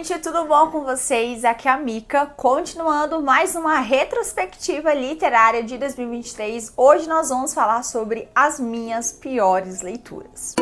gente, tudo bom com vocês? Aqui é a Mica, continuando mais uma retrospectiva literária de 2023. Hoje nós vamos falar sobre as minhas piores leituras.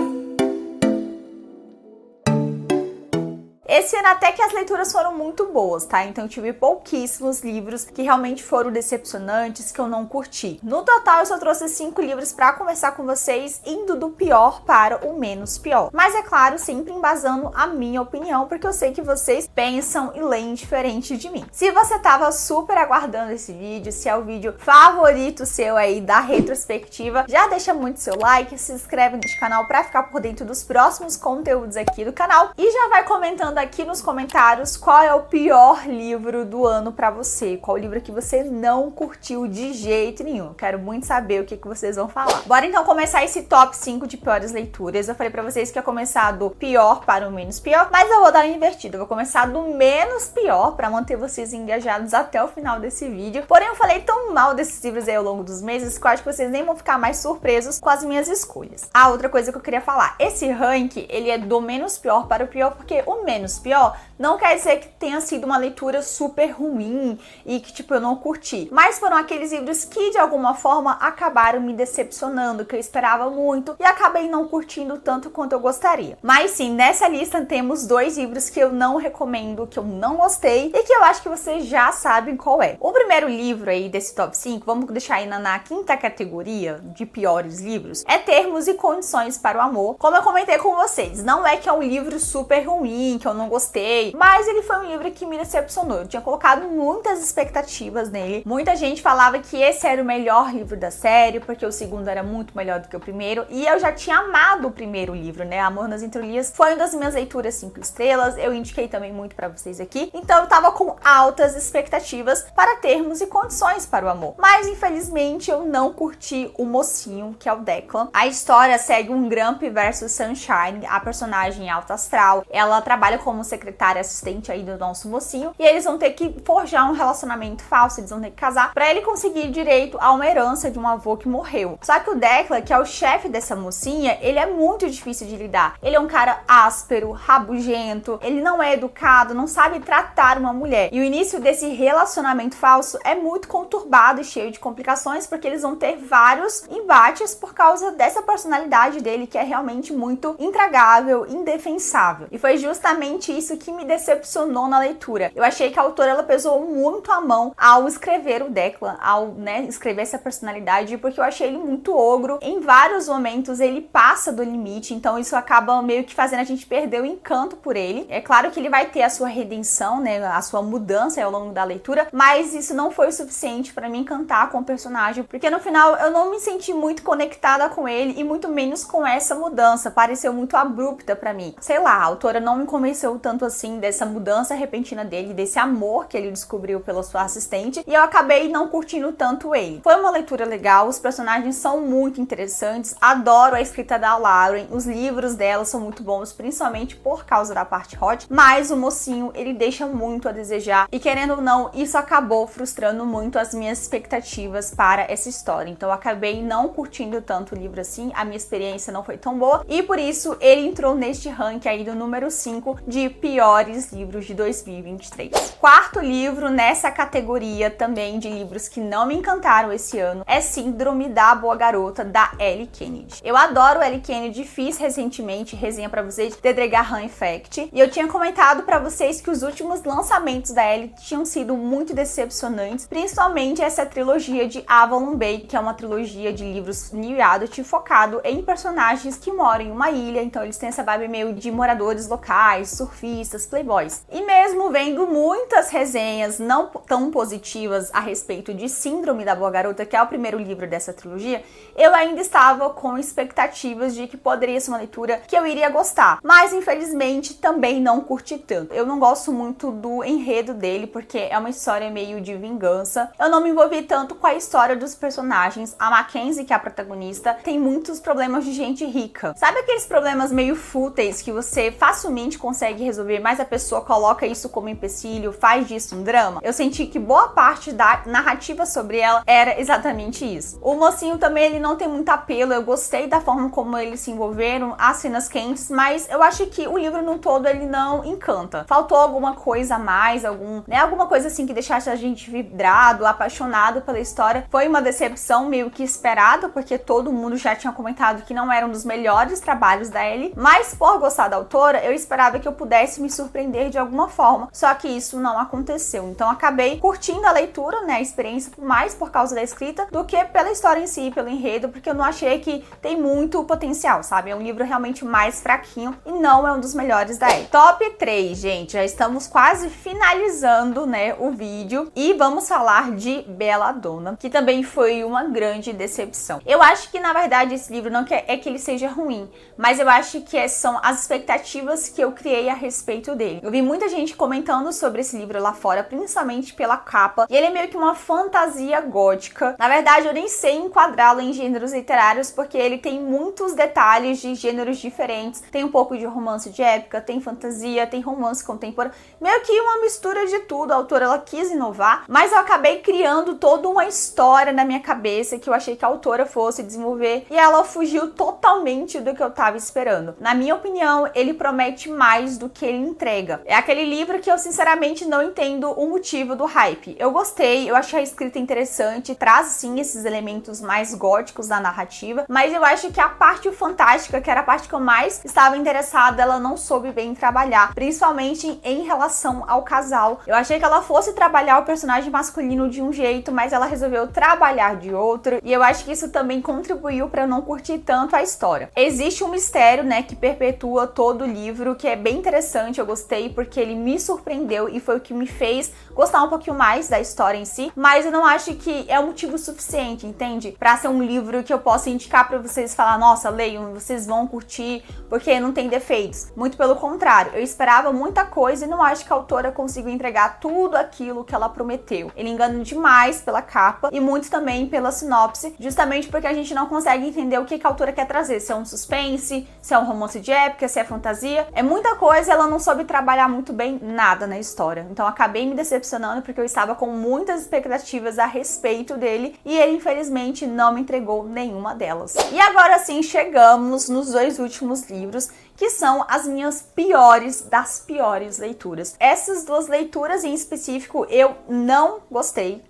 Esse ano até que as leituras foram muito boas, tá? Então eu tive pouquíssimos livros que realmente foram decepcionantes, que eu não curti. No total eu só trouxe 5 livros pra conversar com vocês, indo do pior para o menos pior. Mas é claro, sempre embasando a minha opinião, porque eu sei que vocês pensam e leem diferente de mim. Se você tava super aguardando esse vídeo, se é o vídeo favorito seu aí da retrospectiva, já deixa muito seu like, se inscreve nesse canal pra ficar por dentro dos próximos conteúdos aqui do canal e já vai comentando aqui nos comentários qual é o pior livro do ano pra você, qual livro que você não curtiu de jeito nenhum. Eu quero muito saber o que vocês vão falar. Bora então começar esse top 5 de piores leituras. Eu falei pra vocês que ia começar do pior para o menos pior, mas eu vou dar uma invertida. Eu vou começar do menos pior pra manter vocês engajados até o final desse vídeo. Porém, eu falei tão mal desses livros aí ao longo dos meses que eu acho que vocês nem vão ficar mais surpresos com as minhas escolhas. A outra coisa que eu queria falar, esse ranking, ele é do menos pior para o pior, porque o menos pior não quer dizer que tenha sido uma leitura super ruim e que, tipo, eu não curti. Mas foram aqueles livros que, de alguma forma, acabaram me decepcionando, que eu esperava muito e acabei não curtindo tanto quanto eu gostaria. Mas sim, nessa lista temos 2 livros que eu não recomendo, que eu não gostei e que eu acho que vocês já sabem qual é. O primeiro livro aí desse top 5, vamos deixar aí na quinta categoria de piores livros, é Termos e Condições para o Amor. Como eu comentei com vocês, não é que é um livro super ruim, que eu não gostei, mas ele foi um livro que me decepcionou. Eu tinha colocado muitas expectativas nele. Muita gente falava que esse era o melhor livro da série, porque o segundo era muito melhor do que o primeiro, e eu já tinha amado o primeiro livro, né? Amor nas Entrelinhas foi uma das minhas leituras 5 estrelas, eu indiquei também muito pra vocês aqui, então eu tava com altas expectativas para Termos e Condições para o Amor. Mas, infelizmente, eu não curti o mocinho, que é o Declan. A história segue um Grump versus Sunshine, a personagem alta astral, ela trabalha como secretária assistente aí do nosso mocinho, e eles vão ter que forjar um relacionamento falso, eles vão ter que casar pra ele conseguir direito a uma herança de um avô que morreu. Só que o Declan, que é o chefe dessa mocinha, ele é muito difícil de lidar. Ele é um cara áspero, rabugento, ele não é educado, não sabe tratar uma mulher. E o início desse relacionamento falso é muito conturbado e cheio de complicações, porque eles vão ter vários embates por causa dessa personalidade dele, que é realmente muito intragável, indefensável. E foi justamente isso que me decepcionou na leitura. Eu achei que a autora ela pesou muito a mão ao escrever o Declan, ao escrever essa personalidade, porque eu achei ele muito ogro. Em vários momentos ele passa do limite, então isso acaba meio que fazendo a gente perder o encanto por ele. É claro que ele vai ter a sua redenção, né, a sua mudança ao longo da leitura, mas isso não foi o suficiente para me encantar com o personagem, porque no final eu não me senti muito conectada com ele e muito menos com essa mudança. Pareceu muito abrupta para mim. Sei lá, a autora não me convenceu tanto assim dessa mudança repentina dele, desse amor que ele descobriu pela sua assistente, e eu acabei não curtindo tanto ele. Foi uma leitura legal, os personagens são muito interessantes, adoro a escrita da Lauren, os livros dela são muito bons, principalmente por causa da parte hot, mas o mocinho, ele deixa muito a desejar, e querendo ou não, isso acabou frustrando muito as minhas expectativas para essa história. Então eu acabei não curtindo tanto o livro assim, a minha experiência não foi tão boa, e por isso ele entrou neste ranking aí do número 5 de piores livros de 2023. Quarto livro nessa categoria também de livros que não me encantaram esse ano é Síndrome da Boa Garota, da Ellie Kennedy. Eu adoro Ellie Kennedy, fiz recentemente resenha pra vocês de The Dragon Effect, e eu tinha comentado pra vocês que os últimos lançamentos da Ellie tinham sido muito decepcionantes, principalmente essa trilogia de Avalon Bay, que é uma trilogia de livros new adult focado em personagens que moram em uma ilha, então eles têm essa vibe meio de moradores locais, surfistas, playboys. E mesmo vendo muitas resenhas não tão positivas a respeito de Síndrome da Boa Garota, que é o primeiro livro dessa trilogia, eu ainda estava com expectativas de que poderia ser uma leitura que eu iria gostar. Mas, infelizmente, também não curti tanto. Eu não gosto muito do enredo dele, porque é uma história meio de vingança. Eu não me envolvi tanto com a história dos personagens. A Mackenzie, que é a protagonista, tem muitos problemas de gente rica. Sabe aqueles problemas meio fúteis que você facilmente consegue consegue resolver, mas a pessoa coloca isso como empecilho, faz disso um drama. Eu senti que boa parte da narrativa sobre ela era exatamente isso. O mocinho também, ele não tem muito apelo, eu gostei da forma como eles se envolveram, as cenas quentes, mas eu acho que o livro no todo ele não encanta. Faltou alguma coisa a mais, alguma coisa assim que deixasse a gente vibrado, apaixonado pela história. Foi uma decepção meio que esperada, porque todo mundo já tinha comentado que não era um dos melhores trabalhos da Ellie, mas por gostar da autora, eu esperava que eu pudesse me surpreender de alguma forma, só que isso não aconteceu. Então acabei curtindo a leitura, né, a experiência, mais por causa da escrita do que pela história em si, pelo enredo, porque eu não achei que tem muito potencial, sabe? É um livro realmente mais fraquinho e não é um dos melhores da Ellie. Top 3, gente, já estamos quase finalizando, né, o vídeo e vamos falar de Belladonna, que também foi uma grande decepção. Eu acho que, na verdade, esse livro não é que ele seja ruim, mas eu acho que são as expectativas que eu criei a respeito dele. Eu vi muita gente comentando sobre esse livro lá fora, principalmente pela capa, e ele é meio que uma fantasia gótica. Na verdade, eu nem sei enquadrá-lo em gêneros literários, porque ele tem muitos detalhes de gêneros diferentes. Tem um pouco de romance de época, tem fantasia, tem romance contemporâneo, meio que uma mistura de tudo. A autora, ela quis inovar, mas eu acabei criando toda uma história na minha cabeça que eu achei que a autora fosse desenvolver, e ela fugiu totalmente do que eu tava esperando. Na minha opinião, ele promete mais do que ele entrega. É aquele livro que eu sinceramente não entendo o motivo do hype. Eu gostei, eu achei a escrita interessante, traz sim esses elementos mais góticos da narrativa, mas eu acho que a parte fantástica, que era a parte que eu mais estava interessada, ela não soube bem trabalhar, principalmente em relação ao casal. Eu achei que ela fosse trabalhar o personagem masculino de um jeito, mas ela resolveu trabalhar de outro, e eu acho que isso também contribuiu para eu não curtir tanto a história. Existe um mistério, né, que perpetua todo o livro, que é bem interessante. Eu gostei porque ele me surpreendeu e foi o que me fez gostar um pouquinho mais da história em si, mas eu não acho que é um motivo suficiente, entende? Pra ser um livro que eu possa indicar pra vocês, falar, nossa, leiam, vocês vão curtir, porque não tem defeitos. Muito pelo contrário, eu esperava muita coisa e não acho que a autora conseguiu entregar tudo aquilo que ela prometeu. Ele engana demais pela capa e muito também pela sinopse, justamente porque a gente não consegue entender o que a autora quer trazer, se é um suspense, se é um romance de época, se é fantasia. É muita coisa, ela não soube trabalhar muito bem nada na história. Então acabei me decepcionando porque eu estava com muitas expectativas a respeito dele e ele infelizmente não me entregou nenhuma delas. E agora sim chegamos nos dois últimos livros, que são as minhas piores das piores leituras. Essas duas leituras em específico eu não gostei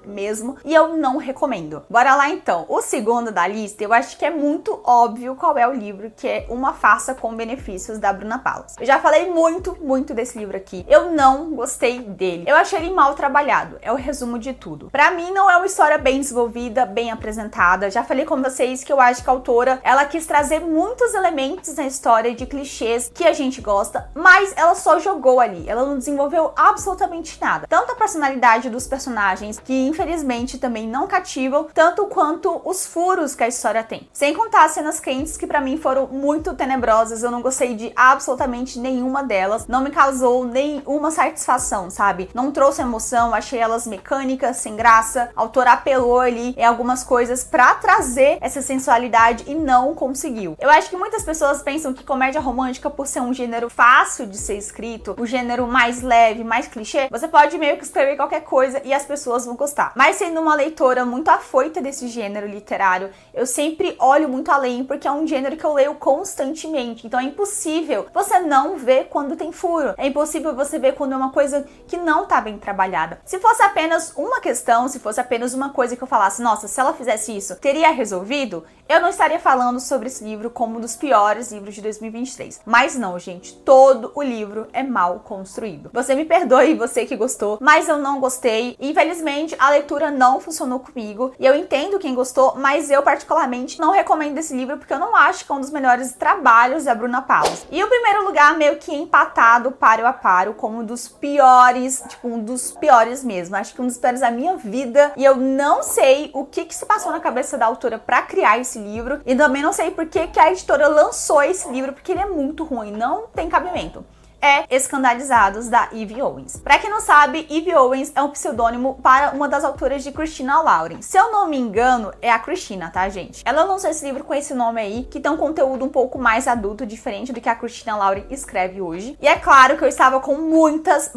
mesmo, e eu não recomendo. Bora lá então. O segundo da lista, eu acho que é muito óbvio qual é o livro, que é Uma Farsa com Benefícios, da Bruna Palas. Eu já falei muito desse livro aqui. Eu não gostei dele. Eu achei ele mal trabalhado. É o resumo de tudo. Pra mim não é uma história bem desenvolvida, bem apresentada. Já falei com vocês que eu acho que a autora, ela quis trazer muitos elementos na história de clichês que a gente gosta, mas ela só jogou ali. Ela não desenvolveu absolutamente nada. Tanto a personalidade dos personagens, que infelizmente também não cativam, tanto quanto os furos que a história tem. Sem contar as cenas quentes, que pra mim foram muito tenebrosas. Eu não gostei de absolutamente nenhuma delas. Não me causou nenhuma satisfação, sabe? Não trouxe emoção, achei elas mecânicas, sem graça. A autora apelou ali em algumas coisas pra trazer essa sensualidade e não conseguiu. Eu acho que muitas pessoas pensam que comédia romântica, por ser um gênero fácil de ser escrito, o gênero mais leve, mais clichê, você pode meio que escrever qualquer coisa e as pessoas vão gostar. Mas sendo uma leitora muito afoita desse gênero literário, eu sempre olho muito além, porque é um gênero que eu leio constantemente. Então é impossível você não ver quando tem furo. É impossível você ver quando é uma coisa que não tá bem trabalhada. Se fosse apenas uma questão, se fosse apenas uma coisa que eu falasse, nossa, se ela fizesse isso, teria resolvido, eu não estaria falando sobre esse livro como um dos piores livros de 2023. Mas não, gente, todo o livro é mal construído. Você me perdoe, você que gostou, mas eu não gostei. Infelizmente, a leitura não funcionou comigo. E eu entendo quem gostou, mas eu particularmente não recomendo esse livro, porque eu não acho que é um dos melhores trabalhos da Bruna Palas. E o primeiro lugar, meio que empatado, paro a paro, como um dos piores, tipo, um dos piores mesmo. Acho que um dos piores da minha vida. E eu não sei o que se passou na cabeça da autora pra criar esse livro. E também não sei por que a editora lançou esse livro, porque ele é muito ruim, não tem cabimento. é Escandalizados, da Eve Owens. Pra quem não sabe, Eve Owens é um pseudônimo para uma das autoras de Christina Lauren. Se eu não me engano, é a Christina, tá, gente? Ela lançou esse livro com esse nome aí, que tem um conteúdo um pouco mais adulto, diferente do que a Christina Lauren escreve hoje. E é claro que eu estava com muitas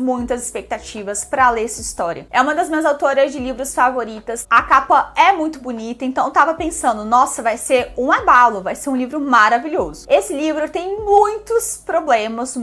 expectativas pra ler essa história. É uma das minhas autoras de livros favoritas. A capa é muito bonita, então eu tava pensando, nossa, vai ser um abalo, vai ser um livro maravilhoso. Esse livro tem muitos problemas,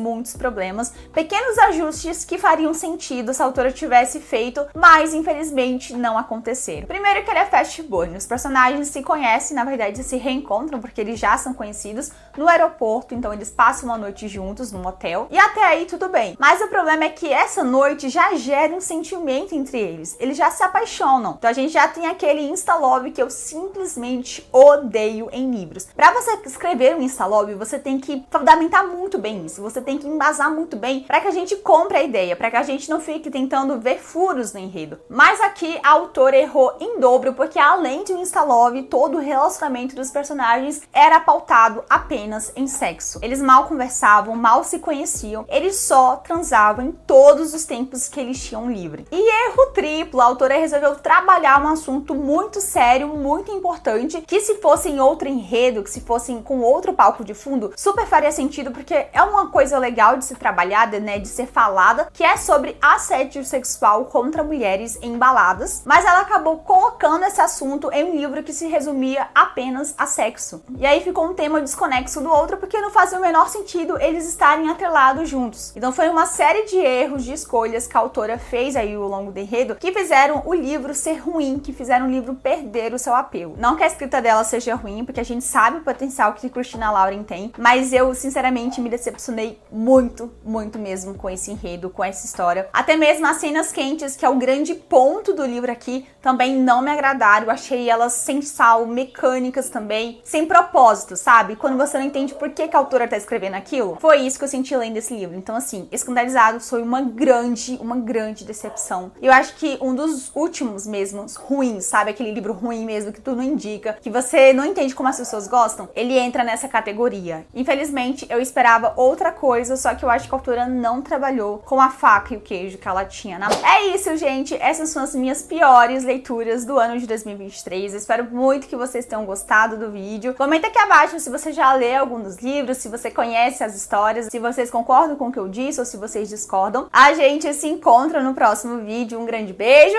pequenos ajustes que fariam sentido se a autora tivesse feito, mas infelizmente não aconteceram. Primeiro que ele é fast burn, os personagens se conhecem, na verdade se reencontram porque eles já são conhecidos no aeroporto, então eles passam uma noite juntos num hotel, e até aí tudo bem. Mas o problema é que essa noite já gera um sentimento entre eles já se apaixonam. Então a gente já tem aquele insta-love que eu simplesmente odeio em livros. Pra você escrever um insta-love, você tem que fundamentar muito bem isso, você tem que embasar muito bem para que a gente compre a ideia, para que a gente não fique tentando ver furos no enredo. Mas aqui a autora errou em dobro, porque além de um insta-love, todo o relacionamento dos personagens era pautado apenas em sexo. Eles mal conversavam, mal se conheciam, eles só transavam em todos os tempos que eles tinham livre. E erro triplo, a autora resolveu trabalhar um assunto muito sério, muito importante, que se fosse em outro enredo, que se fosse com outro palco de fundo, super faria sentido, porque é uma coisa legal de ser trabalhada, né, de ser falada, que é sobre assédio sexual contra mulheres em baladas, mas ela acabou colocando esse assunto em um livro que se resumia apenas a sexo. E aí ficou um tema desconexo do outro, porque não fazia o menor sentido eles estarem atrelados juntos. Então foi uma série de erros, de escolhas que a autora fez aí ao longo do enredo, que fizeram o livro ser ruim, que fizeram o livro perder o seu apelo. Não que a escrita dela seja ruim, porque a gente sabe o potencial que Christina Lauren tem, mas eu sinceramente me decepcionei muito mesmo com esse enredo, com essa história. Até mesmo as cenas quentes, que é o grande ponto do livro aqui, também não me agradaram. Eu achei elas sem sal, mecânicas também, sem propósito, sabe? Quando você não entende por que a autora tá escrevendo aquilo. Foi isso que eu senti lendo esse livro. Então assim, Escandalizados foi uma grande decepção. Eu acho que um dos últimos mesmo ruins, sabe? Aquele livro ruim mesmo que tu não indica, que você não entende como as pessoas gostam, ele entra nessa categoria. Infelizmente, eu esperava outra coisa, só que eu acho que a autora não trabalhou com a faca e o queijo que ela tinha na mão. É isso, gente. Essas são as minhas piores leituras do ano de 2023. Eu espero muito que vocês tenham gostado do vídeo. Comenta aqui abaixo se você já leu algum dos livros, se você conhece as histórias, se vocês concordam com o que eu disse ou se vocês discordam. A gente se encontra no próximo vídeo. Um grande beijo.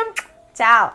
Tchau!